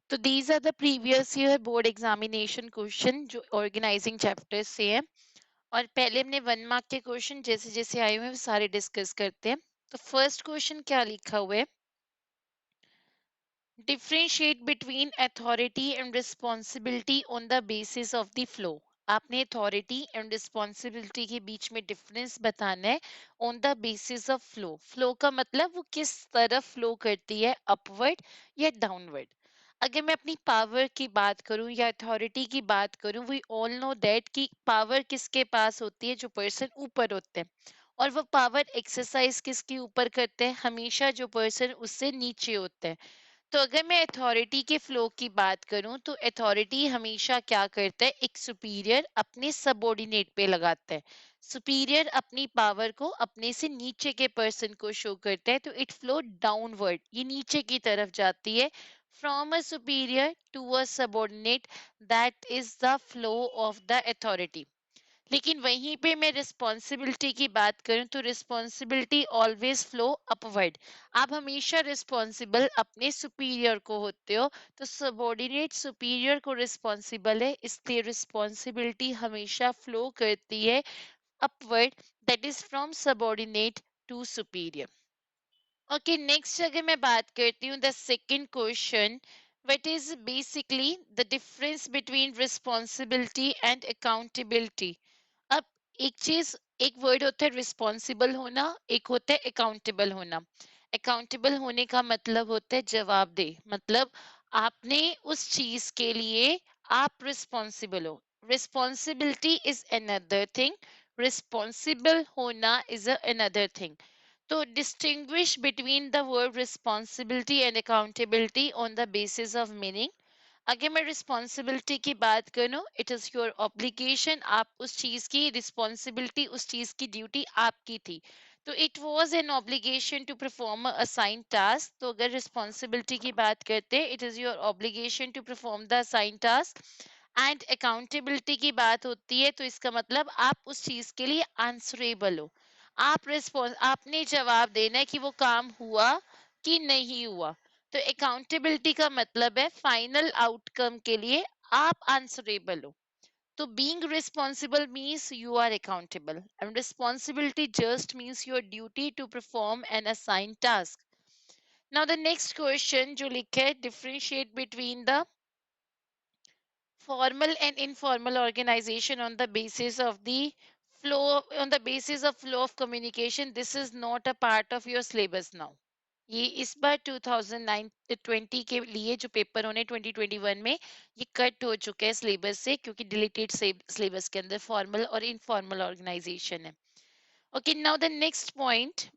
तो these are the previous year board examination question जो organising chapter से है। और पहले हमने 1 मार्क के क्वेश्चन जैसे जैसे आए हुए हैं वो सारे डिस्कस करते हैं। तो फर्स्ट क्वेश्चन क्या लिखा हुआ है, differentiate between authority and responsibility on the basis of the flow. आपने अथॉरिटी एंड रिस्पॉन्सिबिलिटी के बीच में डिफरेंस बताना है on the basis of flow. Flow का मतलब वो किस तरफ फ्लो करती है, अपवर्ड या डाउनवर्ड। अगर मैं अपनी पावर की बात करूं या अथॉरिटी की बात करूं, वी ऑल नो दैट कि पावर किसके पास होती है, जो पर्सन ऊपर होते हैं। और वो पावर एक्सरसाइज किसके ऊपर करते हैं, हमेशा जो पर्सन उससे नीचे होते हैं। तो अगर मैं अथॉरिटी के फ्लो की बात करूं तो अथॉरिटी हमेशा क्या करता है, एक सुपीरियर अपने सबऑर्डिनेट पे लगाता है। सुपीरियर अपनी पावर को अपने से नीचे के पर्सन को शो करता है, तो इट फ्लो डाउनवर्ड, ये नीचे की तरफ जाती है। From a superior to a subordinate, that is the flow of the authority. लेकिन वहीं पे मैं रिस्पॉन्सिबिलिटी की बात करूं तो रिस्पॉन्सिबिलिटी ऑलवेज फ्लो अपवर्ड। आप हमेशा रिस्पॉन्सिबल अपने सुपीरियर को होते हो, तो सबऑर्डिनेट सुपीरियर को रिस्पॉन्सिबल है, इसलिए रिस्पॉन्सिबिलिटी हमेशा फ्लो करती है upward, that is from subordinate to superior. Okay, next अगर मैं बात करती हूँ the second question, what is basically the difference between responsibility and accountability. अब एक चीज, एक वर्ड होता है रिस्पॉन्सिबल होना, एक होता है अकाउंटेबल होना। अकाउंटेबल होने का मतलब होता है जवाबदेह, मतलब आपने उस चीज के लिए आप रिस्पॉन्सिबल हो। Responsibility is another thing, responsible होना इज अनदर थिंग। तो distinguish between the word responsibility and accountability on the basis of meaning। अगर मैं रिस्पॉन्सिबिलिटी की बात करूं, इट इज योर ऑब्लिगेशन, आप उस चीज की रिस्पॉन्सिबिलिटी, उस चीज की ड्यूटी आपकी थी। तो it was an obligation to perform a assigned task. तो अगर रिस्पॉन्सिबिलिटी की बात करते हैं, it is your obligation to perform the assigned task. And accountability की बात होती है तो इसका मतलब आप उस चीज के लिए आंसरेबल हो। आप रिस्पॉन्स, आपने जवाब देना है कि वो काम हुआ कि नहीं हुआ। तो अकाउंटेबिलिटी का मतलब है फाइनल आउटकम के लिए आप आंसरेबल हो। तो being responsible means you are accountable and responsibility just means your duty to perform an assigned task. Now the next question जो लिखा है, differentiate between the formal and informal organization on the basis of the flow, on the basis of flow of communication. This is not a part of your syllabus now। ये इस बार 2020 के लिए जो paper होने 2021 में, ये कट हो चुका है सिलेबस से, क्योंकि डिलीटेड सिलेबस के अंदर फॉर्मल और इनफॉर्मल ऑर्गेनाइजेशन है। Okay, now the next point,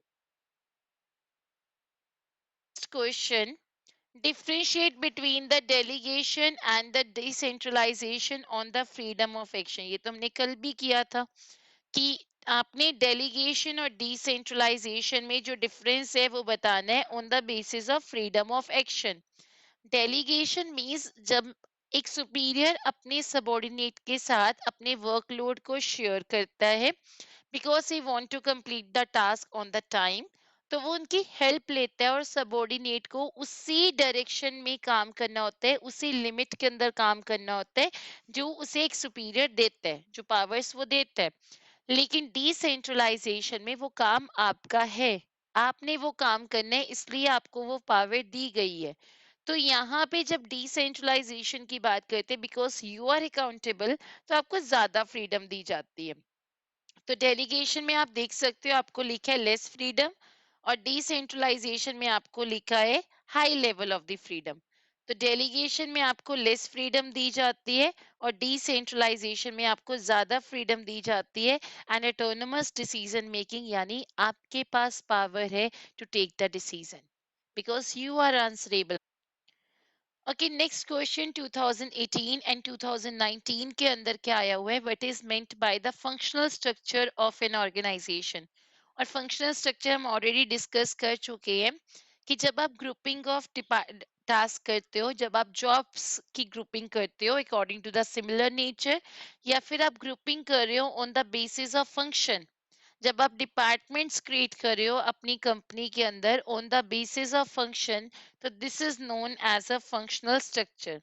question, differentiate between the delegation and the decentralization on the freedom of action। ये तो हमने कल भी किया था कि आपने डेलीगेशन और डिसेंट्रलाइजेशन में जो डिफरेंस है वो बताना है on the basis of freedom of action. Delegation means जब एक सुपीरियर अपने सबऑर्डिनेट के साथ अपने वर्कलोड को शेयर करता है because he want to complete the task on the time. तो वो उनकी हेल्प लेता है और सबऑर्डिनेट को उसी डायरेक्शन में काम करना होता है, उसी लिमिट के अंदर काम करना होता है जो उसे एक सुपीरियर देता है, जो पावर्स वो देता है। लेकिन डिसेंट्रलाइजेशन में वो काम आपका है, आपने वो काम करना है, इसलिए आपको वो पावर दी गई है। तो यहाँ पे जब डिसेंट्रलाइजेशन की बात करते हैं, बिकॉज यू आर अकाउंटेबल, तो आपको ज्यादा फ्रीडम दी जाती है। तो डेलीगेशन में आप देख सकते हो आपको लिखा है लेस फ्रीडम, और डिसेंट्रलाइजेशन में आपको लिखा है high level of the freedom. तो डेलीगेशन में आपको लेस फ्रीडम दी जाती है और डिसेंट्रलाइजेशन में आपको ज्यादा फ्रीडम दी जाती है। एंड ऑटोनमस डिसीजन मेकिंग, यानी आपके पास पावर है to take the decision because you are answerable. Okay, next question, 2018 and 2019 के अंदर क्या आया हुआ है, what is meant by the functional structure of an organisation. और फंक्शनल स्ट्रक्चर हम ऑलरेडी डिस्कस कर चुके हैं कि जब आप ग्रुपिंग ऑफ टास्क करते हो, जब आप जॉब्स की ग्रुपिंग करते हो according to the similar nature, या फिर आप ग्रुपिंग कर रहे हो on the basis of function, जब आप डिपार्टमेंट्स क्रिएट कर रहे हो अपनी कंपनी के अंदर on the basis of function, तो this is known as a functional structure.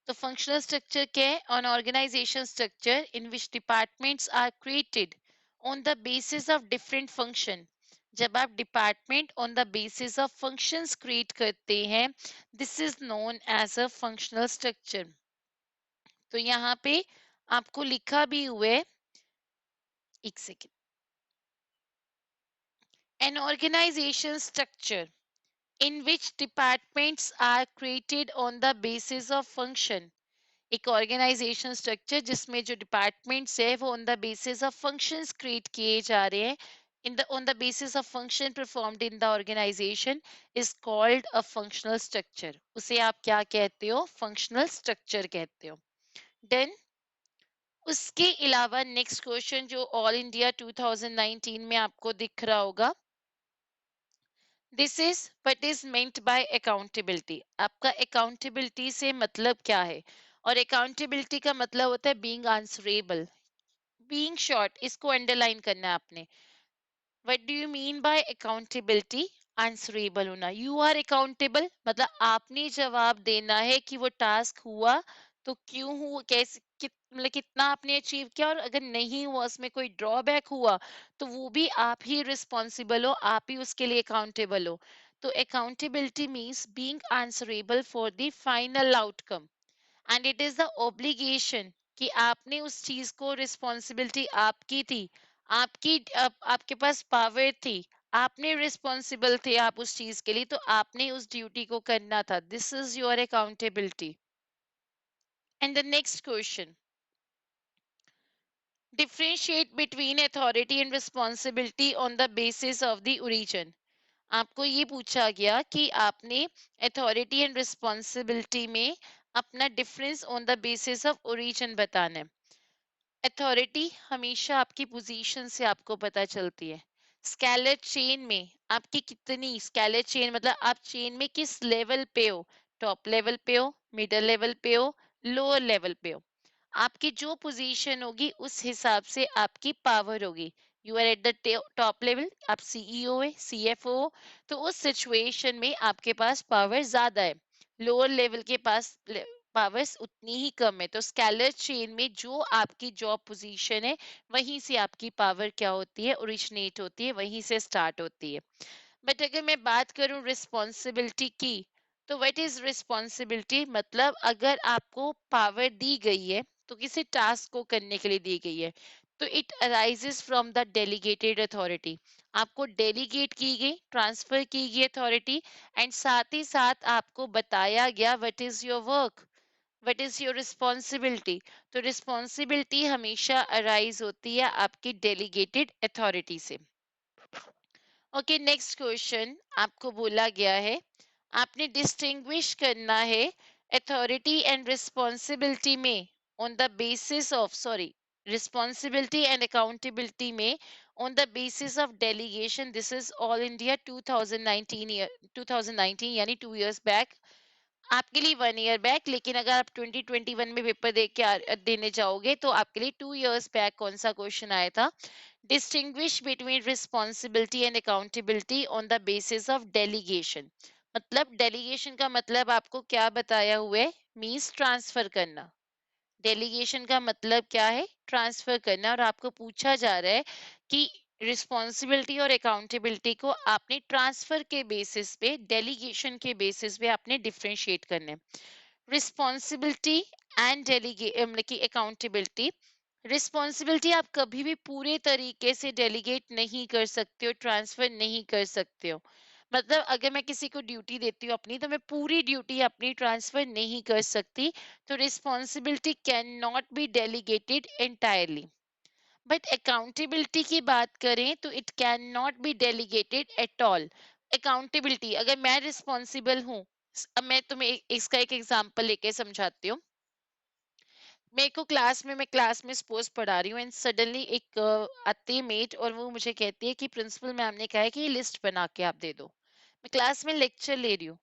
तो फंक्शनल स्ट्रक्चर क्या है? On organisation structure in which departments are created on the basis of different function. जब आप department on the basis of functions create करते हैं, this is known as a functional structure. तो यहाँ पे आपको लिखा भी हुआ है, एक second, an organization structure in which departments are created on the basis of function। एक ऑर्गेनाइजेशन स्ट्रक्चर जिसमें जो डिपार्टमेंट्स है वो on the basis of functions create किए जा रहे हैं, in the on the basis of function performed in the organisation is called a functional structure. उसे आप क्या कहते हो? फंक्शनल स्ट्रक्चर कहते हो। देन उसके अलावा नेक्स्ट क्वेश्चन जो ऑल इंडिया 2019 में आपको दिख रहा होगा, this is what is meant bye accountability. आपका अकाउंटेबिलिटी से मतलब क्या है? और अकाउंटेबिलिटी का मतलब होता है बीइंग आंसरेबल, बीइंग शॉर्ट, इसको अंडरलाइन करना है आपने। What do you mean by accountability? Answerable होना। यू आर अकाउंटेबल मतलब आपने जवाब देना है कि वो टास्क हुआ तो क्यों हुआ, कैसे, मतलब कितना आपने अचीव किया, और अगर नहीं हुआ, उसमें कोई ड्रॉबैक हुआ, तो वो भी आप ही रिस्पॉन्सिबल हो, आप ही उसके लिए अकाउंटेबल हो। तो accountability means being answerable for the final outcome, and it is the obligation कि आपने उस चीज को, रिस्पॉन्सिबिलिटी आपकी थी, आपकी आपके पास पावर थी, आपने रिस्पॉन्सिबल थे आप उस चीज के लिए, तो आपने उस ड्यूटी को करना था। This is your accountability. And the next question, differentiate between authority and responsibility on the basis of the origin. आपको ये पूछा गया कि आपने अथॉरिटी एंड रिस्पॉन्सिबिलिटी में अपना difference on the basis of origin बताना है। अथॉरिटी हमेशा आपकी पोजीशन से आपको पता चलती है। स्केलर चेन में आपकी कितनी, स्केलर चेन मतलब आप चेन में किस लेवल पे हो, टॉप लेवल पे हो, मिडल लेवल पे हो, लोअर लेवल पे हो। आपकी जो पोजीशन होगी उस हिसाब से आपकी पावर होगी। You are at the top level, आप सीईओ है, सीएफओ हो, तो उस सिचुएशन में आपके पास पावर ज्यादा है। लोअर लेवल के पास पावर्स उतनी ही कम है। तो स्केलर चेन में जो आपकी जॉब पोजीशन है, वहीं से आपकी पावर क्या होती है, ओरिजिनेट होती है, वहीं से स्टार्ट होती है। बट अगर मैं बात करूं रिस्पॉन्सिबिलिटी की, तो व्हाट इज रिस्पॉन्सिबिलिटी? मतलब अगर आपको पावर दी गई है, तो किसी टास्क को करने के लिए दी गई है, तो it arises from the delegated authority. आपको डेलीगेट की गई, ट्रांसफर की गई अथॉरिटी, एंड साथ ही साथ आपको बताया गया what is your work, what is your responsibility. तो रिस्पॉन्सिबिलिटी हमेशा अराइज होती है आपकी डेलीगेटेड अथॉरिटी से। ओके, नेक्स्ट क्वेश्चन आपको बोला गया है, आपने डिस्टिंग्विश करना है अथॉरिटी एंड रिस्पॉन्सिबिलिटी में on the basis of, sorry, responsibility and accountability में on the basis of delegation. This is all India 2019 2019 यानी 2 years बैक, आपके लिए 1 year बैक। लेकिन अगर आप 2021 में पेपर दे के देने जाओगे, तो आपके लिए 2 years बैक कौन सा क्वेश्चन आया था? Distinguish between responsibility and accountability on the basis of delegation. मतलब डेलीगेशन का मतलब आपको क्या बताया हुआ है? मीन्स ट्रांसफर करना। डेलीगेशन का मतलब क्या है? ट्रांसफर करना। और आपको पूछा जा रहा है कि रिस्पॉन्सिबिलिटी और अकाउंटेबिलिटी को आपने ट्रांसफर के बेसिस पे, डेलीगेशन के बेसिस पे आपने डिफरेंशिएट करना है। रिस्पॉन्सिबिलिटी एंड मतलब कि अकाउंटेबिलिटी, रिस्पॉन्सिबिलिटी आप कभी भी पूरे तरीके से डेलीगेट नहीं कर सकते हो, ट्रांसफर नहीं कर सकते हो। मतलब अगर मैं किसी को ड्यूटी देती हूँ अपनी, तो मैं पूरी ड्यूटी अपनी ट्रांसफर नहीं कर सकती। तो responsibility can not be delegated entirely. But accountability की बात करें तो it can not be delegated at all. Accountability, अगर मैं रिस्पॉन्सिबल हूँ, अब मैं तुम्हें इसका एक एग्जांपल लेके समझाती हूँ। मेरे को मैं क्लास में सपोज पढ़ा रही हूँ, एंड सडनली एक आती है मेट, और वो मुझे कहती है कि प्रिंसिपल मैम ने कहा है कि ये लिस्ट बना के आप दे दो। मैं क्लास में लेक्चर ले रही हूँ,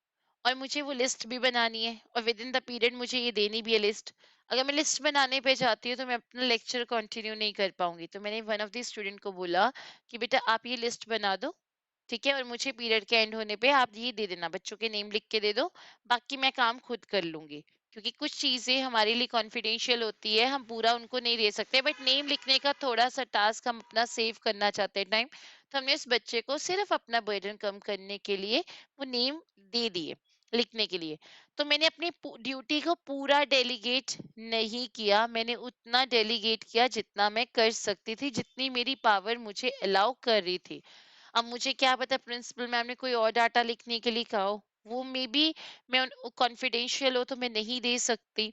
और मुझे वो लिस्ट भी बनानी है और विद इन द पीरियड मुझे ये देनी भी है लिस्ट। अगर मैं लिस्ट बनाने पे जाती हूँ तो मैं अपना लेक्चर कंटिन्यू नहीं कर पाऊंगी। तो मैंने वन ऑफ द स्टूडेंट को बोला कि बेटा आप ये लिस्ट बना दो, ठीक है, और मुझे पीरियड के एंड होने पे आप ये दे देना, बच्चों के नेम लिख के दे दो, बाकी मैं काम खुद कर लूंगी। क्योंकि कुछ चीजें हमारे लिए कॉन्फिडेंशियल होती है, हम पूरा उनको नहीं दे सकते, बट नेम लिखने का थोड़ा सा टास्क हम अपना सेव करना चाहते हैं टाइम, तो हमने उस बच्चे को सिर्फ अपना बर्डन कम करने के लिए वो नेम दे दिए लिखने के लिए। तो मैंने अपनी ड्यूटी को पूरा डेलीगेट नहीं किया, मैंने उतना डेलीगेट किया जितना मैं कर सकती थी, जितनी मेरी पावर मुझे अलाउ कर रही थी। अब मुझे क्या पता प्रिंसिपल मैम ने कोई और डाटा लिखने के लिए कहा हो, वो मे बी मैं कॉन्फिडेंशियल हो तो मैं नहीं दे सकती।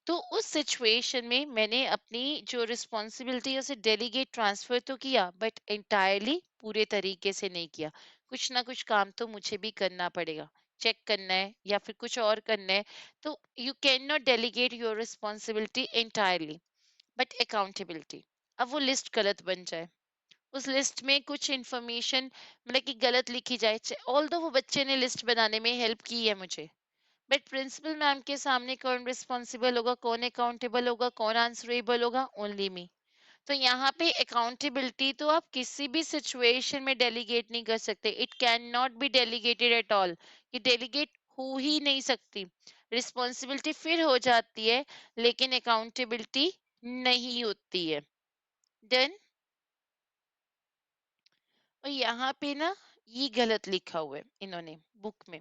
तो उस सिचुएशन में मैंने अपनी जो रिस्पॉन्सिबिलिटी है उसे डेलीगेट ट्रांसफर तो किया, बट एंटायरली पूरे तरीके से नहीं किया। कुछ ना कुछ काम तो मुझे भी करना पड़ेगा, चेक करना है या फिर कुछ और करना है। तो you can not delegate your responsibility entirely, but accountability. अब वो लिस्ट गलत बन जाए, उस लिस्ट में कुछ इंफॉर्मेशन मतलब कि गलत लिखी जाए, ऑल दो वो बच्चे ने लिस्ट बनाने में हेल्प की है मुझे, बट प्रिंसिपल मैम के सामने कौन रिस्पॉन्सिबल होगा, कौन अकाउंटेबल होगा, कौन आंसरेबल होगा? Only me. तो यहाँ पे अकाउंटेबिलिटी तो आप किसी भी सिचुएशन में डेलीगेट नहीं कर सकते, it can not be delegated at all, ये डेलीगेट हो ही नहीं सकती। रिस्पॉन्सिबिलिटी फिर हो जाती है लेकिन अकाउंटेबिलिटी नहीं होती है। डन। और यहाँ पे ना ये गलत लिखा हुआ है इन्होंने बुक में,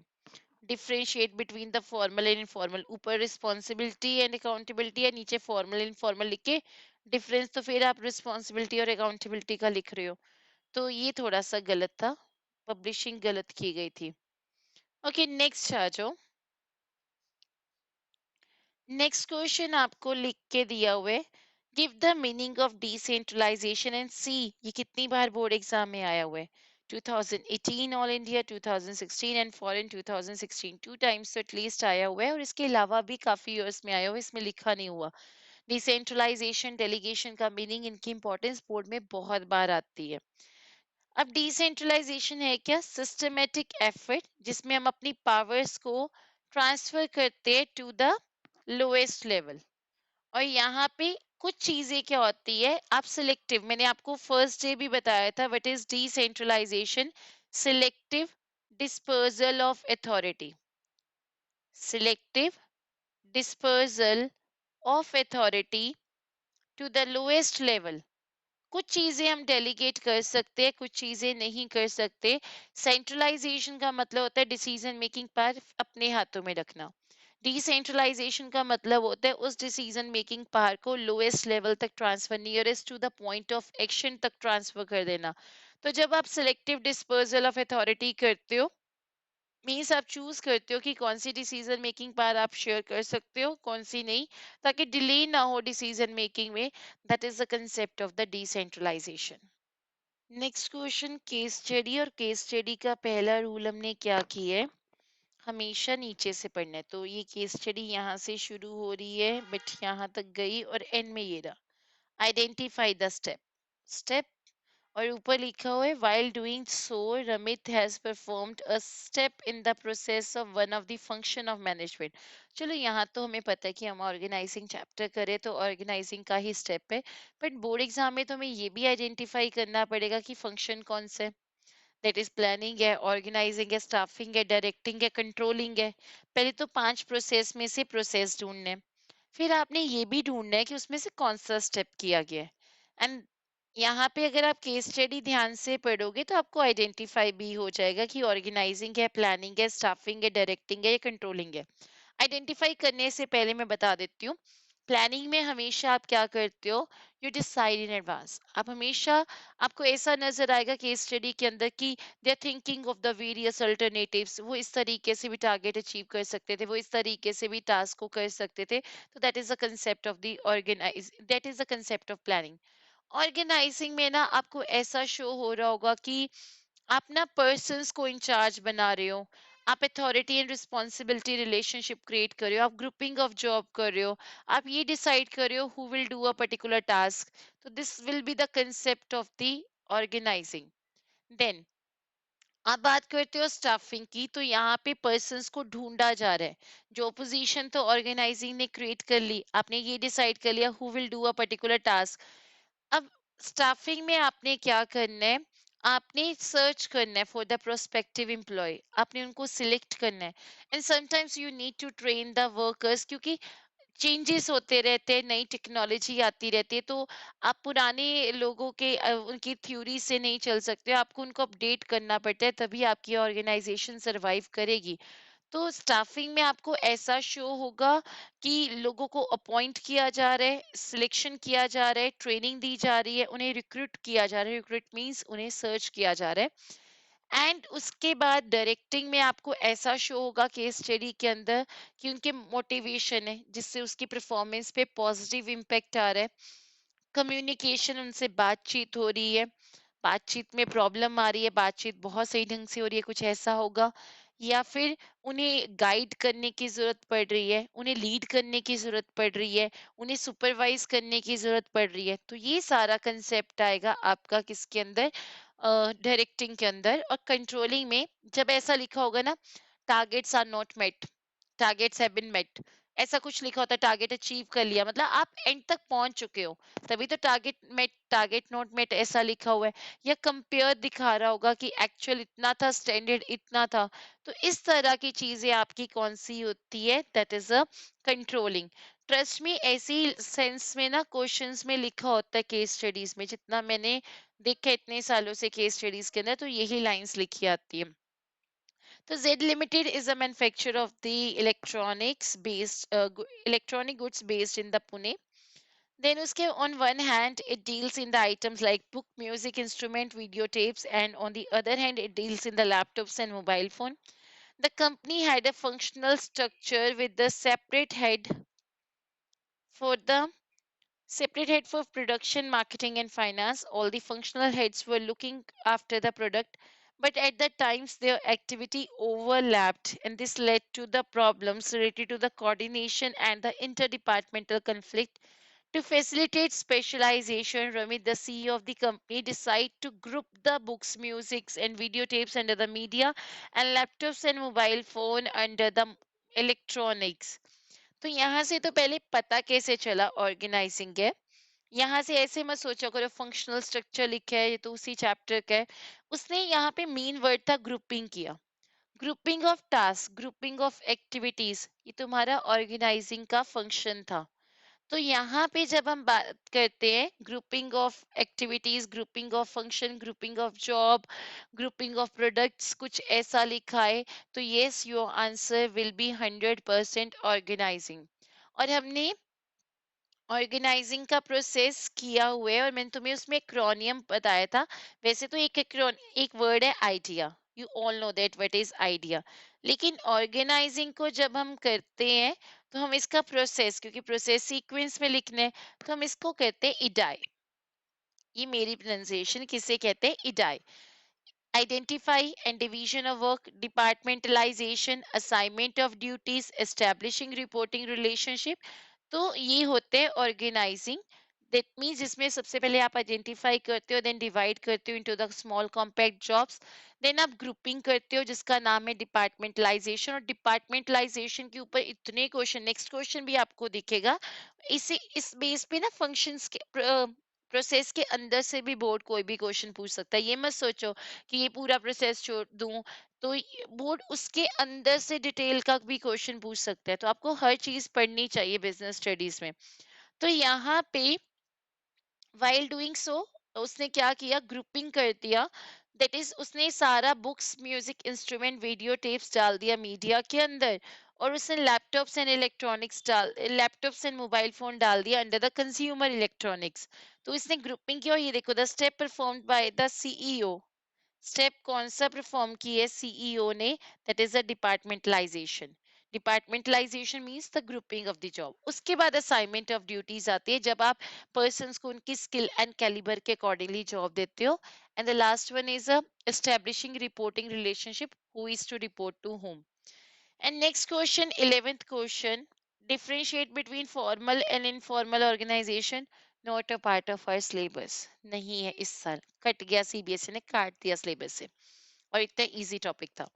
differentiate between the formal and informal, ऊपर रिस्पॉन्सिबिलिटी एंड अकाउंटेबिलिटी है, नीचे फॉर्मल एंड इनफॉर्मल लिख के डिफरेंस, तो फिर आप रिस्पॉन्सिबिलिटी और अकाउंटेबिलिटी का लिख रहे हो, तो ये थोड़ा सा गलत था, पब्लिशिंग गलत की गई थी। ओके नेक्स्ट आ जाओ। नेक्स्ट क्वेश्चन आपको लिख के दिया हुआ है, give the meaning of decentralisation and C. ये कितनी बार बोर्ड एग्जाम में आया हुआ है? 2018 all India, 2016 and foreign 2016, two times तो एटलीस्ट आया हुआ है, और इसके अलावा भी काफी ईयर्स में आया हुआ है, इसमें लिखा नहीं हुआ। डिसेंट्रलाइजेशन डेलीगेशन का मीनिंग, इनकी इंपॉर्टेंस बोर्ड में बहुत बार आती है। अब डिसेंट्रलाइजेशन है क्या? सिस्टमेटिक एफर्ट जिसमें हम अपनी पावर्स को ट्रांसफर करते हैं टू द लोएस्ट लेवल। और यहाँ पे कुछ चीजें क्या होती है, आप सिलेक्टिव, मैंने आपको फर्स्ट डे भी बताया था what is decentralisation, selective dispersal of authority, selective dispersal of authority to the lowest level. कुछ चीजें हम डेलीगेट कर सकते हैं, कुछ चीजें नहीं कर सकते। सेंट्रलाइजेशन का मतलब होता है डिसीजन मेकिंग पावर अपने हाथों में रखना, डिसेंट्रलाइजेशन का मतलब होता है उस डिसीजन मेकिंग पावर को लोएस्ट लेवल तक transfer, nearest to the point of action तक ट्रांसफर कर देना। तो जब आप सिलेक्टिव डिस्पर्सल ऑफ अथॉरिटी करते हो, मीन्स आप चूज करते हो कि कौन सी डिसीजन मेकिंग पावर आप शेयर कर सकते हो, कौन सी नहीं, ताकि डिले ना हो डिसीजन मेकिंग में। That is the concept of the decentralisation. Next question, case study. और केस स्टडी का पहला रूल हमने क्या किया है, हमेशा नीचे से पढ़ना है। तो ये केस स्टडी यहाँ से शुरू हो रही है बट यहाँ तक गई और एंड में ये रहा, आइडेंटिफाई द स्टेप, स्टेप, और ऊपर लिखा हुआ है while doing so Ramit has performed a step in the process of one of the function of management। चलो यहाँ तो हमें पता है कि हम ऑर्गेनाइजिंग चैप्टर करें तो ऑर्गेनाइजिंग का ही स्टेप है, बट बोर्ड एग्जाम में तो हमें ये भी आइडेंटिफाई करना पड़ेगा कि फंक्शन कौन सा है। दैट इज प्लानिंग है, ऑर्गेनाइजिंग है, स्टाफिंग है, डायरेक्टिंग है, कंट्रोलिंग है। पहले तो 5 प्रोसेस में से प्रोसेस ढूंढने हैं। फिर आपने ये भी ढूंढना है कि उसमें से कौन सा स्टेप किया गया है। एंड यहाँ पे अगर आप केस स्टडी ध्यान से पढ़ोगे तो आपको आइडेंटिफाई भी हो जाएगा कि ऑर्गेनाइजिंग है, प्लानिंग है, स्टाफिंग है, डायरेक्टिंग है या कंट्रोलिंग है। आइडेंटिफाई करने से पहले मैं बता देती हूँ, प्लानिंग में हमेशा आप क्या करते हो, यू डिसाइड इन एडवांस। आप हमेशा, आपको ऐसा नजर आएगा केस स्टडी के अंदर कि they are thinking of the various alternatives, वो इस तरीके से भी टारगेट अचीव कर सकते थे, वो इस तरीके से भी टास्क को कर सकते थे। तो that is the concept of the organise, that is the concept of planning. Organising में ना आपको ऐसा शो हो रहा होगा कि आप ना पर्सन्स को इंचार्ज बना रहे हो, आप authority and responsibility relationship create कर रहे हो, आप ग्रुपिंग ऑफ जॉब कर रहे हो, आप ये डिसाइड कर रहे हो who will do a particular task. तो this will be the concept of the organising. Then आप बात करते हो स्टाफिंग की, तो यहाँ पे पर्सन्स को ढूंढा जा रहा है। जो पोजीशन तो ऑर्गेनाइजिंग ने क्रिएट कर ली, आपने ये डिसाइड कर लिया who will do a particular task. अब स्टाफिंग में आपने क्या करना है, आपने सर्च करना है फॉर द प्रोस्पेक्टिव एम्प्लॉय, आपने उनको सिलेक्ट करना है। And sometimes you need to train the workers, क्योंकि चेंजेस होते रहते हैं, नई टेक्नोलॉजी आती रहती है, तो आप पुराने लोगों के उनकी थ्योरी से नहीं चल सकते, आपको उनको अपडेट करना पड़ता है, तभी आपकी ऑर्गेनाइजेशन सरवाइव करेगी। तो स्टाफिंग में आपको ऐसा शो होगा कि लोगों को अपॉइंट किया जा रहा है, सिलेक्शन किया जा रहा है, ट्रेनिंग दी जा रही है, उन्हें रिक्रूट किया जा रहा है, रिक्रूट मींस उन्हें सर्च किया जा रहा है। एंड उसके बाद डायरेक्टिंग में आपको ऐसा शो होगा केस स्टडी के अंदर कि उनके मोटिवेशन है जिससे उसकी परफॉर्मेंस पे पॉजिटिव इम्पेक्ट आ रहा है। कम्युनिकेशन, उनसे बातचीत हो रही है, बातचीत में प्रॉब्लम आ रही है, बातचीत बहुत सही ढंग से हो रही है, कुछ ऐसा होगा। या फिर उन्हें गाइड करने की जरूरत पड़ रही है, उन्हें लीड करने की जरूरत पड़ रही है, उन्हें सुपरवाइज करने की जरूरत पड़ रही है। तो ये सारा कंसेप्ट आएगा आपका किसके अंदर, डायरेक्टिंग के अंदर। और कंट्रोलिंग में जब ऐसा लिखा होगा ना, targets are not met, targets have been met, ऐसा कुछ लिखा होता है, टारगेट अचीव कर लिया, मतलब आप एंड तक पहुंच चुके हो, तभी तो target met, target not met ऐसा लिखा हुआ है। या कंपेयर दिखा रहा होगा कि एक्चुअल इतना था, स्टैंडर्ड इतना था। तो इस तरह की चीजें आपकी कौन सी होती है, that is a controlling. Trust में ऐसी सेंस में ना क्वेश्चंस में लिखा होता है केस स्टडीज में, जितना मैंने देखा इतने सालों से केस स्टडीज के अंदर, तो यही लाइंस लिखी आती है। तो Z Limited is a manufacturer of the electronic goods based in the Pune. Then uske on one hand it deals in the items like book, music, instrument, videotapes, and on the other hand it deals in the laptops and mobile phone. The company had a functional structure with the for the separate head for production, marketing, and finance. All the functional heads were looking after the product, but at the times their activity overlapped, and this led to the problems related to the coordination and the interdepartmental conflict. To facilitate specialization, Ramit, the CEO of the company, decided to group the books, musics, and videotapes under the media, and laptops and mobile phone under the electronics. तो यहाँ से तो पहले पता कैसे चला organising है। यहाँ से ऐसे मत सोचा करो फंक्शनल स्ट्रक्चर लिखा है, ये तो उसी चैप्टर का है। उसने यहाँ पे मेन वर्ड था ग्रुपिंग किया, grouping of task, grouping of activities, ये तुम्हारा ऑर्गेनाइजिंग का फंक्शन था। तो यहाँ पे जब हम बात करते हैं grouping of activities, grouping of function, grouping of job, grouping of products, कुछ ऐसा लिखा है, तो yes your answer will be 100% organising. और हमने ऑर्गेनाइजिंग का प्रोसेस किया हुआ है, और मैंने तुम्हें उसमें एक्रोनियम बताया था। वैसे तो एक वर्ड है idea, you all know that what is idea. लेकिन ऑर्गेनाइजिंग को जब हम करते हैं तो हम इसका प्रोसेस, क्योंकि प्रोसेस सीक्वेंस में लिखने हैं, तो हम इसको कहते हैं इडाई। ये मेरी प्रोनाउंसिएशन, किसे कहते हैं Idai. identify and division of work, departmentalization, assignment of duties, establishing reporting relationship। तो ये होते हैं ऑर्गेनाइजिंग। दैट मीन्स जिसमें सबसे पहले आप आइडेंटिफाई करते हो, देन डिवाइड करते हो into the small compact jobs, then आप ग्रुपिंग करते हो जिसका नाम है डिपार्टमेंटलाइजेशन। और डिपार्टमेंटलाइजेशन के ऊपर इतने क्वेश्चन, नेक्स्ट क्वेश्चन भी आपको दिखेगा, इसी इस बेस पे ना फंक्शंस के प्रोसेस के अंदर से भी बोर्ड कोई भी क्वेश्चन पूछ सकता है। ये मत सोचो कि ये पूरा प्रोसेस छोड़ दूं, तो बोर्ड उसके अंदर से डिटेल का भी क्वेश्चन पूछ सकता है। तो आपको हर चीज पढ़नी चाहिए बिजनेस स्टडीज में। तो यहाँ पे वाइल डूइंग सो उसने क्या किया, ग्रुपिंग कर दिया। दैट इज उसने सारा books, music, instrument, video tapes डाल दिया मीडिया के अंदर। और उसने लैपटॉप्स एंड मोबाइल फोन डाल दिया अंडर द कंज्यूमर इलेक्ट्रॉनिक्स। तो इसने ग्रुपिंग किया, और ये देखो the step performed by the CEO. Step कौन सा परफॉर्म की है सीईओ ने, that is the departmentalisation. Departmentalisation means the grouping of the job. उसके बाद असाइनमेंट ऑफ ड्यूटीज आती है, जब आप पर्सन्स को उनकी स्किल एंड कैलिबर के अकॉर्डिंगली जॉब देते हो। And the last one is establishing reporting relationship, who is to report to whom। And next question, 11th question. Differentiate between formal and informal organization. Not a part of our syllabus. नहीं है इस साल, cut गया, CBSE ने काट दिया syllabus से। और इतना इजी टॉपिक था।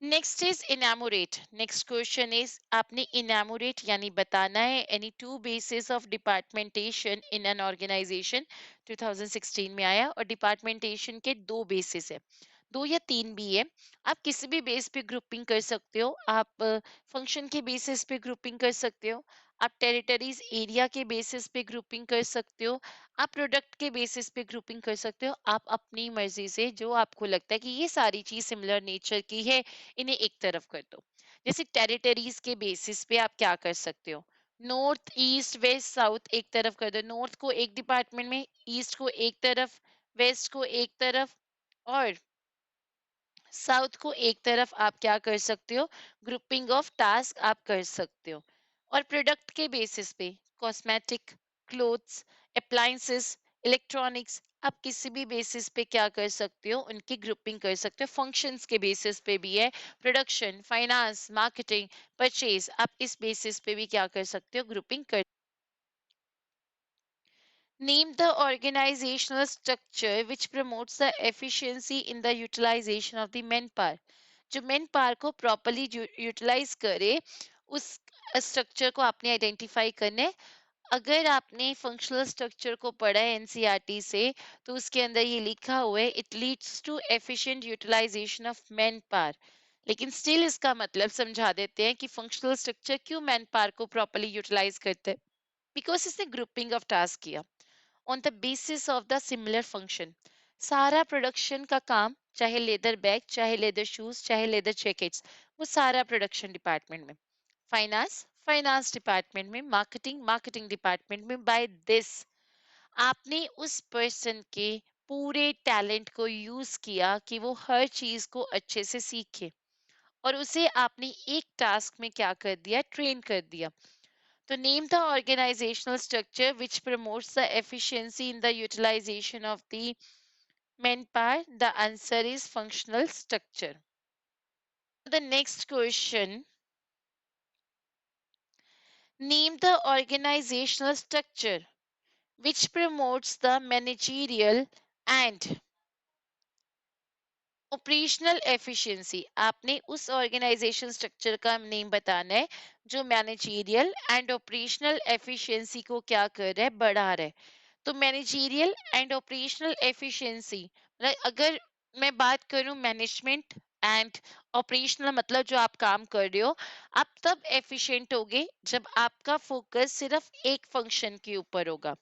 Next is enumerate. Next question is आपने इनैमोरेट यानी बताना है any two basis of departmentation in an organisation. 2016 में आया और डिपार्टमेंटेशन के दो बेसिस है, दो या तीन भी है। आप किसी भी बेस पे ग्रुपिंग कर सकते हो, आप फंक्शन के बेसिस पे ग्रुपिंग कर सकते हो, आप टेरिटरीज एरिया के बेसिस पे ग्रुपिंग कर सकते हो, आप प्रोडक्ट के बेसिस पे ग्रुपिंग कर सकते हो। आप अपनी मर्जी से जो आपको लगता है कि ये सारी चीज सिमिलर नेचर की है, इन्हें एक तरफ कर दो। जैसे टेरिटरीज के बेसिस पे आप क्या कर सकते हो, नॉर्थ ईस्ट वेस्ट साउथ एक तरफ कर दो, नॉर्थ को एक डिपार्टमेंट में, ईस्ट को एक तरफ, वेस्ट को एक तरफ और साउथ को एक तरफ। आप क्या कर सकते हो, ग्रुपिंग ऑफ टास्क आप कर सकते हो। और प्रोडक्ट के बेसिस पे कॉस्मेटिक, क्लोथ्स, अप्लायंसेस, इलेक्ट्रॉनिक्स, आप किसी भी बेसिस पे क्या कर सकते हो, उनकी ग्रुपिंग कर सकते हो। फंक्शंस के बेसिस पे भी है, प्रोडक्शन, फाइनेंस, मार्केटिंग, परचेज, आप इस बेसिस पे भी क्या कर सकते हो, ग्रुपिंग कर। Name the organizational structure which promotes the efficiency in the utilization of the manpower. जो मैन पावर को प्रॉपरली यूटिलाइज करे, उस स्ट्रक्चर को आपने आइडेंटिफाई करना है। अगर आपने फंक्शनल स्ट्रक्चर को पढ़ा है एनसीईआरटी से, तो उसके अंदर ये लिखा हुआ है it leads to efficient utilisation of man power. लेकिन स्टिल इसका मतलब समझा देते हैं कि फंक्शनल स्ट्रक्चर क्यों मैन पावर को प्रॉपरली यूटिलाइज करते हैं, बिकॉज इसने ग्रुपिंग ऑफ टास्क किया on the basis of the similar function. सारा प्रोडक्शन का काम, चाहे लेदर बैग, चाहे लेदर शूज, चाहे लेदर जैकेट्स, वो सारा प्रोडक्शन डिपार्टमेंट में, फाइनेंस फाइनेंस डिपार्टमेंट में, मार्केटिंग मार्केटिंग डिपार्टमेंट में। बाय दिस आपने उस पर्सन के पूरे टैलेंट को यूज किया कि वो हर चीज को अच्छे से सीखे, और उसे आपने एक टास्क में क्या कर दिया, ट्रेन कर दिया। तो name the organizational structure which promotes the efficiency in the utilization of the manpower. The answer is functional structure. The next question, name the organizational structure which promotes the managerial and operational efficiency. आपने उस organisation structure का name बताना है जो managerial and operational efficiency को क्या कर रहा है, बढ़ा रहा है। तो मैनेजरियल एंड ऑपरेशनल एफिशिएंसी, अगर मैं बात करूं मैनेजमेंट एंड ऑपरेशनल, मतलब जो आप काम कर रहे हो, आप तब एफिशिएंट होगे जब आपका फोकस सिर्फ एक फंक्शन के ऊपर होगा।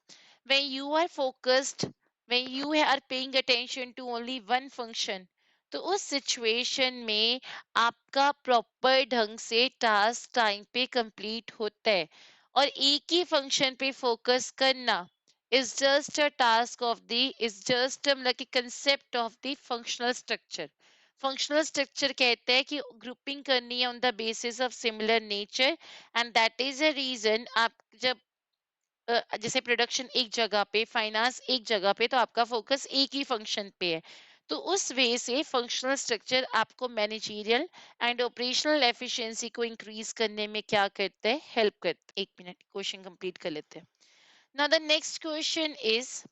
when you are focused, when you are paying attention to only one function, तो उस सिचुएशन में आपका प्रॉपर ढंग से टास्क टाइम पे कंप्लीट होता है। और एक ही फंक्शन पे फोकस करना is just a task of the is just like a concept of the functional structure. Functional structure कहते हैं कि ग्रुपिंग करनी है on the basis of similar nature, and that is a reason. आप जब जैसे प्रोडक्शन एक जगह पे, फाइनेंस एक जगह पे, तो आपका फोकस एक ही फंक्शन पे है। तो उस वे से फंक्शनल स्ट्रक्चर आपको मैनेजरियल एंड ऑपरेशनल एफिशिएंसी को इंक्रीज करने में क्या करते हैं, हेल्प करते हैं। एक मिनट, क्वेश्चन कंप्लीट कर लेते हैं। Now the next question is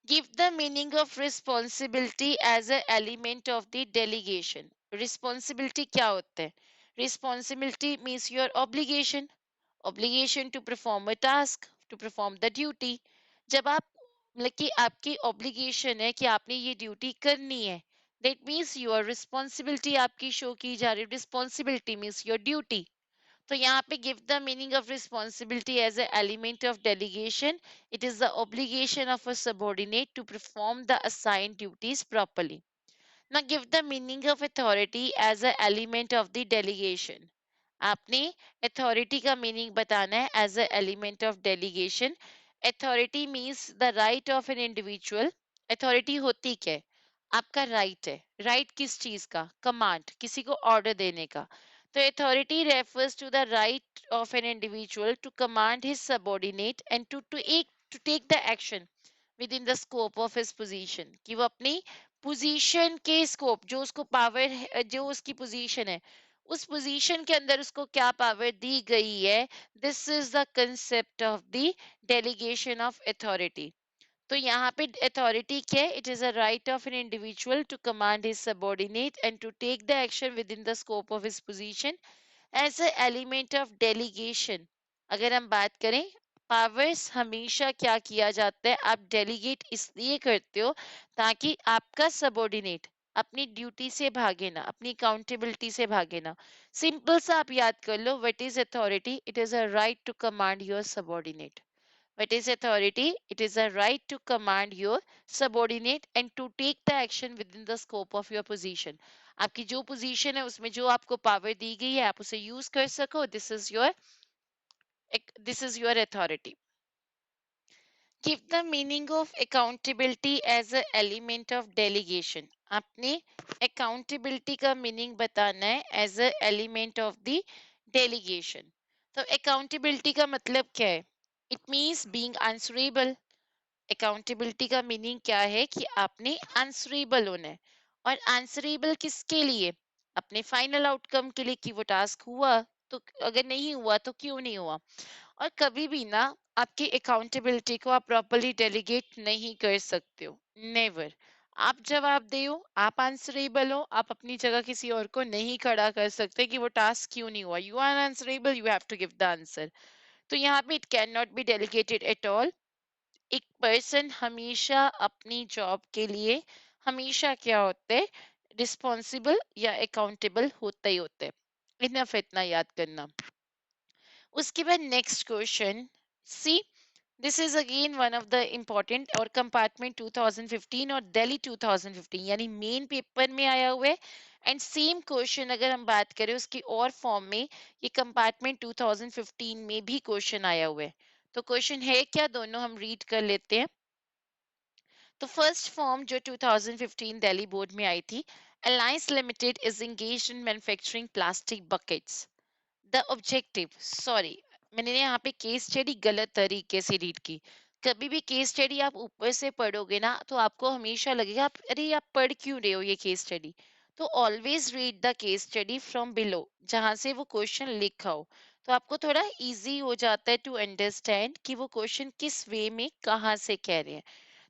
give the meaning of responsibility as an element of the delegation. Responsibility क्या होता है? Responsibility means your obligation, obligation to perform a task, to perform the duty. जब आप मतलब कि आपकी obligation है कि आपने ये ड्यूटी करनी है, that means your responsibility आपकी शो की जा रही है। Responsibility means your duty. तो यहाँ पे give the meaning of responsibility as an element of delegation. It is the obligation of a subordinate to perform the assigned duties properly. Now give the meaning of authority as an element of the delegation. आपने authority का meaning बताना है as a element of delegation. Authority means the right of an individual. Authority होती क्या है? आपका right है। right किस चीज का? command, किसी को order देने का। तो authority refers to the right of an individual to command his subordinate and to take the action within the scope of his position, कि वो अपनी पोजीशन के स्कोप, जो उसको पावर है, जो उसकी पोजीशन है, उस पोजीशन के अंदर उसको क्या पावर दी गई है। This is the concept of the delegation of authority. तो यहाँ पे अथॉरिटी क्या है? It is a right of an individual to command his subordinate and to take the action with in the scope of his position as a element of delegation. अगर हम बात करें, powers हमेशा क्या किया जाता है, आप डेलीगेट इसलिए करते हो ताकि आपका सबऑर्डिनेट अपनी ड्यूटी से भागे ना, अपनी अकाउंटेबिलिटी से भागे ना। सिंपल सा आप याद कर लो, what is authority? It is a right to command your subordinate. What is authority? It is a right to command your subordinate and to take the action within the scope of your position. आपकी जो position है उसमें जो आपको power दी गई है आप उसे यूज कर सको, this is your authority. Give the meaning of accountability as a element of delegation. आपने accountability का मीनिंग बताना है as a element of the delegation. तो accountability का मतलब क्या है? It means being answerable. Accountability का मीनिंग क्या है कि आपने आंसरेबल होना है। और आंसरेबल किसके लिए? अपने फाइनल आउटकम के लिए कि वो टास्क हुआ, तो अगर नहीं हुआ तो क्यों नहीं हुआ। और कभी भी ना आपकी अकाउंटेबिलिटी को आप प्रॉपरली डेलीगेट नहीं कर सकते हो, नेवर। आप जवाब दे हो, आप आंसरेबल हो, आप अपनी जगह किसी और को नहीं खड़ा कर सकते कि वो टास्क क्यों नहीं हुआ। You are answerable, you have to give the answer. तो यहाँ पे it can not be delegated at all. एक पर्सन हमेशा अपनी जॉब के लिए हमेशा क्या होते हैं, रिस्पॉन्सिबल या अकाउंटेबल होता ही होता है। इनफ इतना याद करना। उसके बाद next question, see this is again one of the important और कंपार्टमेंट 2015 और दिल्ली 2015 यानी मेन पेपर में आया हुआ है। एंड सेम क्वेश्चन अगर हम बात करें उसकी और फॉर्म में, ये कंपार्टमेंट 2015 में भी क्वेश्चन आया हुआ है। तो क्वेश्चन है क्या, दोनों हम रीड कर लेते हैं। तो फर्स्ट फॉर्म जो 2015 दिल्ली बोर्ड में आई थी, alliance limited is engaged in manufacturing plastic buckets. The objective, sorry मैंने यहाँ पे केस स्टडी गलत तरीके से रीड की। कभी भी केस स्टडी आप ऊपर से पढ़ोगे ना तो आपको हमेशा लगेगा आप अरे आप पढ़ क्यों रहे हो ये केस स्टडी। तो always read the case study from below, जहां से वो क्वेश्चन लिखा हो। तो आपको थोड़ा इजी हो जाता है टू अंडरस्टैंड कि वो क्वेश्चन किस वे में कहाँ से कह रहे हैं।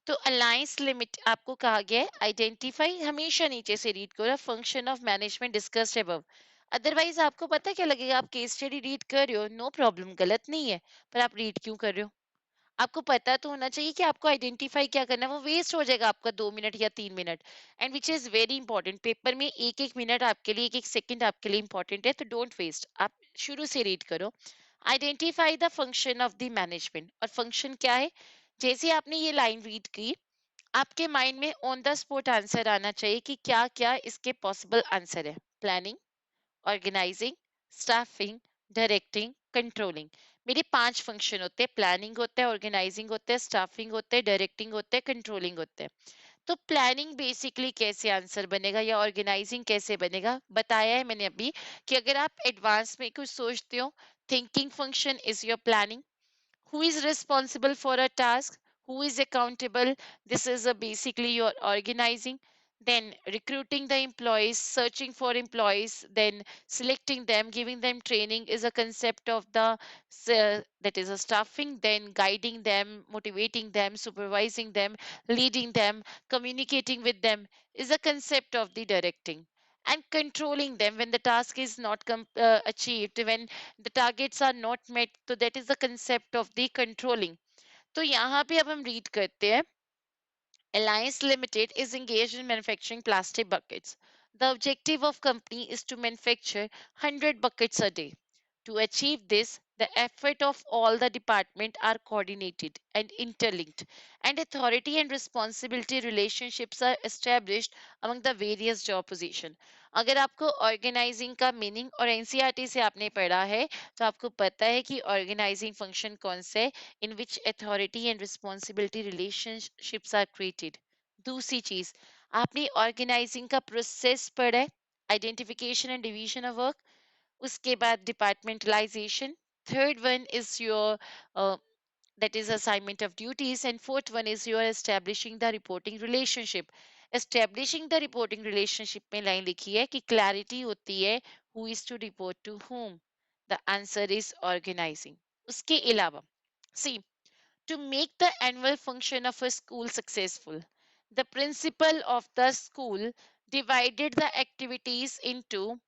तो अलायंस लिमिट आपको कहा गया है आइडेंटिफाई, हमेशा नीचे से रीड करो, function of management discussed above. Otherwise आपको पता क्या लगेगा, आप केस स्टडी रीड कर रहे हो, नो प्रॉब्लम, गलत नहीं है, पर आप रीड क्यों कर रहे हो? आपको पता तो होना चाहिए कि आपको आइडेंटिफाई क्या करना है, वो वेस्ट हो जाएगा आपका 2 मिनट या 3 minute. And which is very important, paper में एक एक मिनट आपके लिए, एक एक सेकंड आपके लिए इंपॉर्टेंट है, तो डोंट वेस्ट, आप शुरू से रीड करो। Identify the function of the management, और फंक्शन क्या है? जैसे आपने ये लाइन रीड की, आपके माइंड में ऑन द स्पॉट आंसर आना चाहिए कि क्या क्या इसके पॉसिबल आंसर है। Planning, organising, staffing, directing, controlling. मेरे 5 फंक्शन होते हैं, प्लानिंग होता है, ऑर्गेनाइजिंग होता है, स्टाफिंग होता है, डायरेक्टिंग होता है, कंट्रोलिंग होता है। तो प्लानिंग बेसिकली कैसे आंसर बनेगा या ऑर्गेनाइजिंग कैसे बनेगा, बताया है मैंने अभी कि अगर आप एडवांस में कुछ सोचते हो, thinking function is your planning. Who is responsible for a task, who is accountable, this is a basically your organizing. Then recruiting the employees, searching for employees, then selecting them, giving them training is a concept of the that is a staffing. Then guiding them, motivating them, supervising them, leading them, communicating with them is a concept of the directing. And controlling them when the task is not achieved, when the targets are not met, so that is the concept of the controlling. तो यहाँ पे अब हम read करते हैं, Alliance Limited is engaged in manufacturing plastic buckets. The objective of company is to manufacture 100 buckets a day. To achieve this, the effort of all the department are coordinated and interlinked, and authority and responsibility relationships are established among the various job position. अगर आपको organising का meaning और NCERT से आपने पढ़ा है तो आपको पता है कि ऑर्गेनाइजिंग फंक्शन कौन से, in which authority and responsibility relationships are created. दूसरी चीज, आपने ऑर्गेनाइजिंग का प्रोसेस पढ़ा है, identification and division of work, उसके बाद departmentalisation, third one is your that is assignment of duties, and fourth one is you are establishing the reporting relationship. Establishing the reporting relationship में line लिखी है कि clarity होती है who is to report to whom. The answer is organizing. उसके अलावा see, To make the annual function of a school successful, the principal of the school divided the activities into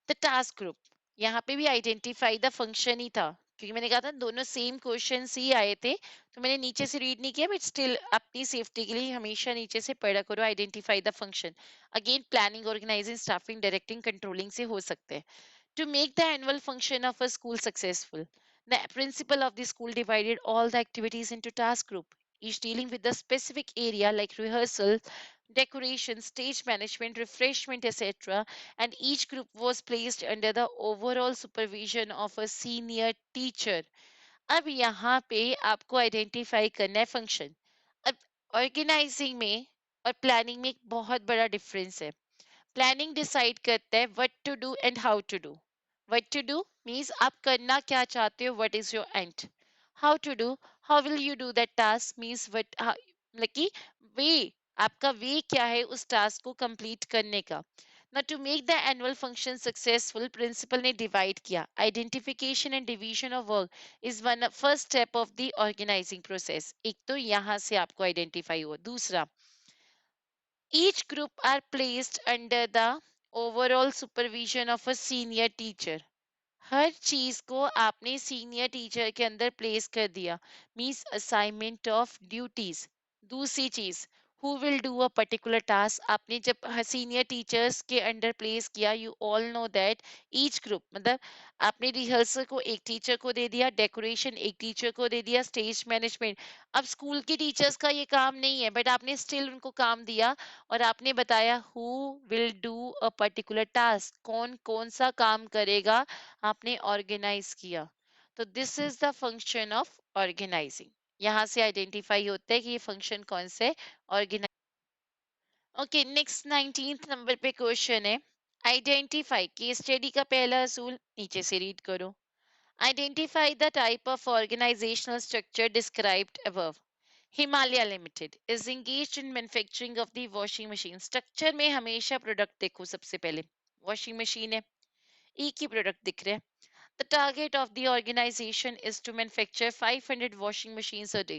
the task group. यहाँ पे भी identify the function ही था, क्योंकि मैंने कहा था दोनों सेम क्वेश्चन ही आए थे, तो मैंने नीचे से रीड नहीं किया, बट स्टिल अपनी सेफ्टी के लिए हमेशा नीचे से पढ़ा करो, identify the function. Again planning, organising, staffing, directing, controlling से हो सकते हैं। To make the annual function of a school successful, the principal of the school divided all the activities into task group, each dealing with the specific area like rehearsal, decoration, stage management, refreshment, etc. And each group was placed under the overall supervision of a senior teacher. अब यहाँ पे आपको identify करना है function. अब organising में और planning में एक बहुत बड़ा डिफरेंस है। प्लानिंग डिसाइड करता है what to do and how to do. What to do means आप करना क्या चाहते हो, what is your end. How to do, how will you do that task means what, मतलब वे, आपका वे क्या है उस टास्क को कंप्लीट करने का। Now to make the annual function successful, principal ने divide किया। Identification and division of work is one first step of the organizing process। एक तो यहाँ से आपको identify हुआ। दूसरा, each group are placed under the overall supervision of a senior teacher। हर चीज को आपने सीनियर टीचर के अंदर प्लेस कर दिया, मीन्स असाइनमेंट ऑफ ड्यूटीज। दूसरी चीज, who will do a particular task, आपने जब सीनियर टीचर्स के अंडर प्लेस किया, you all know that each group, मतलब आपने रिहर्सल को एक टीचर को दे दिया, डेकोरेशन एक टीचर को दे दिया, स्टेज मैनेजमेंट। अब स्कूल के टीचर्स का ये काम नहीं है, बट आपने स्टिल उनको काम दिया और आपने बताया who will do a particular task, कौन कौन सा काम करेगा, आपने ऑर्गेनाइज किया। तो this is the function of organising. यहां से आइडेंटिफाई होता है कि ये फंक्शन कौन से organise. Okay, next 19th number पे क्वेश्चन है, आइडेंटिफाई, केस स्टडी का पहला असूल नीचे से रीड करो। Identify the type of organisational structure described above. Himalaya limited is engaged in manufacturing of the washing machine। Structure में हमेशा प्रोडक्ट देखो, सबसे पहले वॉशिंग मशीन है, एक ही प्रोडक्ट दिख रहा है। The target of the organization is to manufacture 500 washing machines a day।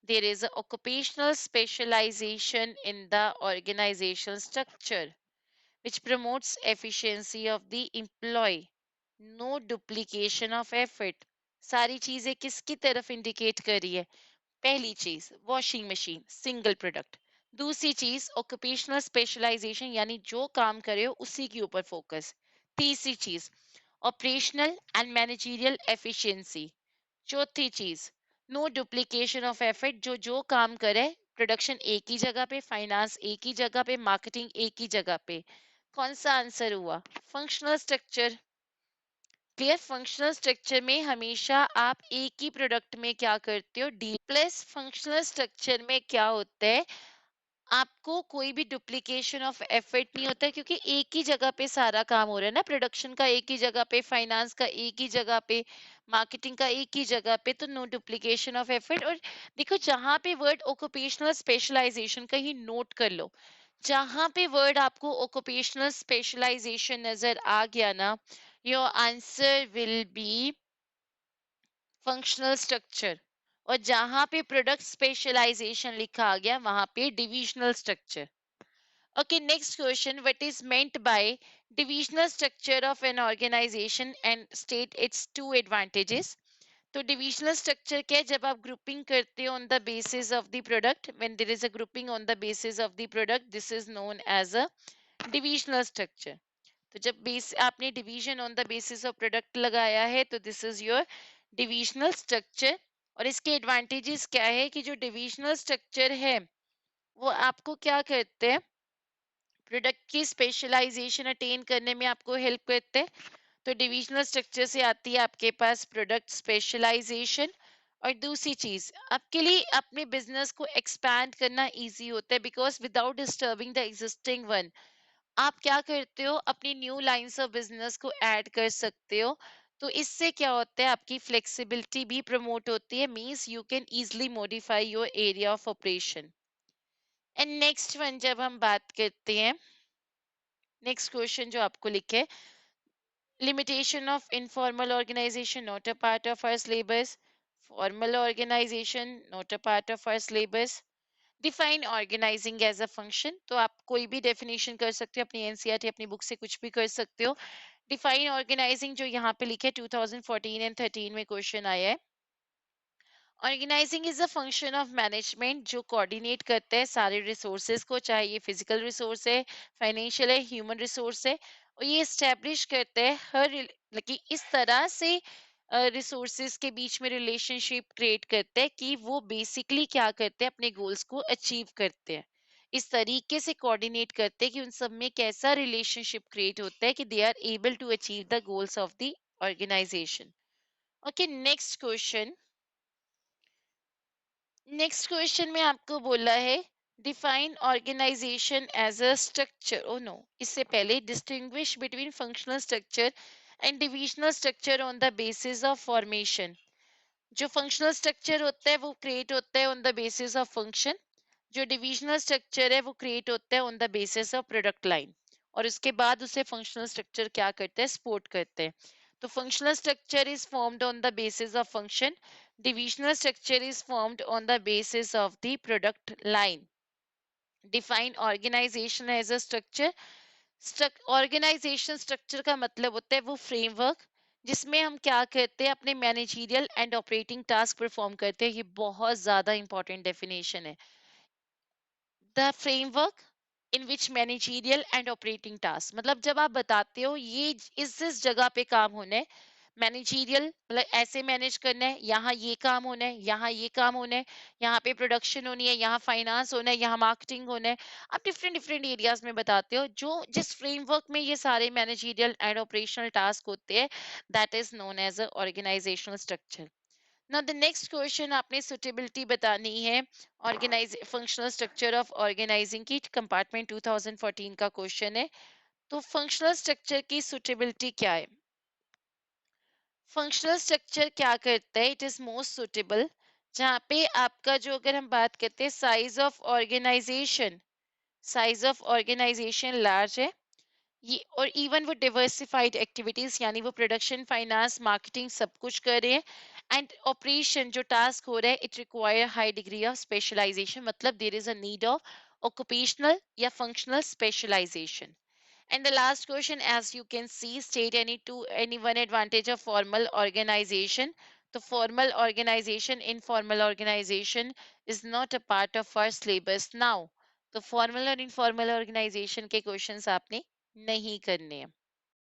There is a occupational specialization in the organizational structure which promotes efficiency of the employee, no duplication of effort। सारी चीजें किसकी तरफ indicate कर रही है? पहली चीज washing machine, single product. दूसरी चीज ऑक्यूपेशनल स्पेशलाइजेशन, यानी जो काम करे हो उसी के ऊपर फोकस। तीसरी चीज ऑपरेशनल एंड मैनेजरियल एफिशिएंसी। चौथी चीज नो डुप्लीकेशन ऑफ एफर्ट, जो जो काम करे, प्रोडक्शन एक ही जगह पे, फाइनेंस एक ही जगह पे, मार्केटिंग एक ही जगह पे। कौन सा आंसर हुआ? Functional structure. Clear, functional structure में हमेशा आप एक ही प्रोडक्ट में क्या करते हो, डी प्लस फंक्शनल स्ट्रक्चर में क्या होता है, आपको कोई भी डुप्लीकेशन ऑफ एफर्ट नहीं होता है, क्योंकि एक ही जगह पे सारा काम हो रहा है ना, प्रोडक्शन का एक ही जगह पे, फाइनेंस का एक ही जगह पे, मार्केटिंग का एक ही जगह पे, तो नो डुप्लीकेशन ऑफ एफर्ट। और देखो जहां पे वर्ड ऑक्यूपेशनल स्पेशलाइजेशन, कहीं नोट कर लो, जहां पे वर्ड आपको ऑक्यूपेशनल स्पेशलाइजेशन नजर आ गया ना, your answer will be functional structure. और जहां पे प्रोडक्ट स्पेशलाइजेशन लिखा आ गया, वहां पे divisional structure. Okay, next question. What is meant by divisional structure of an organization and state its two advantages? तो divisional structure क्या है? जब आप grouping करते हो on the basis of the product, when there is a grouping on the basis of the product, this is known as a divisional structure। तो जब base आपने division on the basis of product लगाया है, तो this is your divisional structure. और इसके advantages क्या है कि जो डिविजनल स्ट्रक्चर है वो आपको क्या करते हैं, प्रोडक्ट की स्पेशलाइजेशन अटेन करने में आपको हेल्प करते हैं। तो डिविजनल स्ट्रक्चर से आती है आपके पास प्रोडक्ट स्पेशलाइजेशन। और दूसरी चीज, आपके लिए अपने बिजनेस को एक्सपैंड करना इजी होता है, because without disturbing the existing one, आप क्या करते हो, अपनी न्यू लाइंस ऑफ बिजनेस को ऐड कर सकते हो। तो इससे क्या होता है, आपकी फ्लेक्सिबिलिटी भी प्रमोट होती है, means you can easily modify your area of operation. And next one जब हम बात करते हैं, नेक्स्ट क्वेश्चन जो आपको लिखे, limitation of informal organization not a part of our syllabus। Formal organization, not a part of our syllabus. Define organising as a function, तो आप कोई भी डेफिनेशन कर सकते हो, अपनी एनसीईआरटी अपनी बुक से कुछ भी कर सकते हो. डिफाइन ऑर्गेनाइजिंग जो यहाँ पे लिखे 2014 एंड 13 में क्वेश्चन आया है. Organising is a function of management जो कोऑर्डिनेट करता है सारे रिसोर्सेज को, चाहे ये फिजिकल रिसोर्स है, फाइनेंशियल है, ह्यूमन रिसोर्स है, और ये स्टैब्लिश करता है कि इस तरह से रिसोर्सेज के बीच में रिलेशनशिप क्रिएट करते हैं कि वो बेसिकली क्या करते हैं, अपने गोल्स को अचीव करते हैं. इस तरीके से कोऑर्डिनेट करते हैं कि उन सब में कैसा रिलेशनशिप क्रिएट होता है कि they are able to achieve the goals of the organisation. Okay, next question. Next question में आपको बोला है define organisation as a structure. Oh no, इससे पहले distinguish between functional structure and divisional structure on the basis of formation. जो functional structure होता है वो क्रिएट होता है on the basis of function. जो डिविजनल स्ट्रक्चर है वो क्रिएट होता है on the basis of product line, और उसके बाद उसे फंक्शनल स्ट्रक्चर क्या करते हैं, सपोर्ट करते हैं. तो functional structure is formed on the basis of function. Divisional structure is formed on the basis of the product line. Define organisation as a structure. Organisation structure का मतलब होता है वो फ्रेमवर्क जिसमें हम क्या करते हैं, अपने managerial and operating task perform करते हैं. ये बहुत ज्यादा इंपॉर्टेंट डेफिनेशन है. The framework in which managerial and operating task, मतलब जब आप बताते हो ये इस जगह पे काम होना है, मैनेजरियल मतलब ऐसे मैनेज करना है, यहाँ ये काम होना है, यहाँ ये काम होना है, यहाँ पे प्रोडक्शन होनी है, यहाँ फाइनेंस होना है, यहाँ मार्केटिंग होना है. आप डिफरेंट डिफरेंट एरियाज में बताते हो जो जिस फ्रेमवर्क में ये सारे मैनेजरियल एंड ऑपरेशनल टास्क होते हैं, that is known as a organisational structure. Now the next question आपने सुटेबिलिटी बतानी है. Organise functional structure of organising की कंपार्टमेंट 2014 का क्वेश्चन है. तो फंक्शनल स्ट्रक्चर की सुटेबिलिटी क्या है? फंक्शनल स्ट्रक्चर क्या करता है, इट इज मोस्ट सुटेबल जहाँ पे आपका जो, अगर हम बात करते हैं साइज ऑफ ऑर्गेनाइजेशन लार्ज है, ये और इवन वो डिवर्सिफाइड एक्टिविटीज यानी वो प्रोडक्शन फाइनेंस मार्केटिंग सब कुछ कर रहे हैं. एंड ऑपरेशन जो टास्क हो रहा है it require high degree of specialisation, मतलब there is a need of occupational या functional specialisation. And the last question, as you can see, state any one advantage of formal organization. The formal organization, informal organization is not a part of our syllabus now. तो formal और informal organization के questions आपने नहीं करने हैं.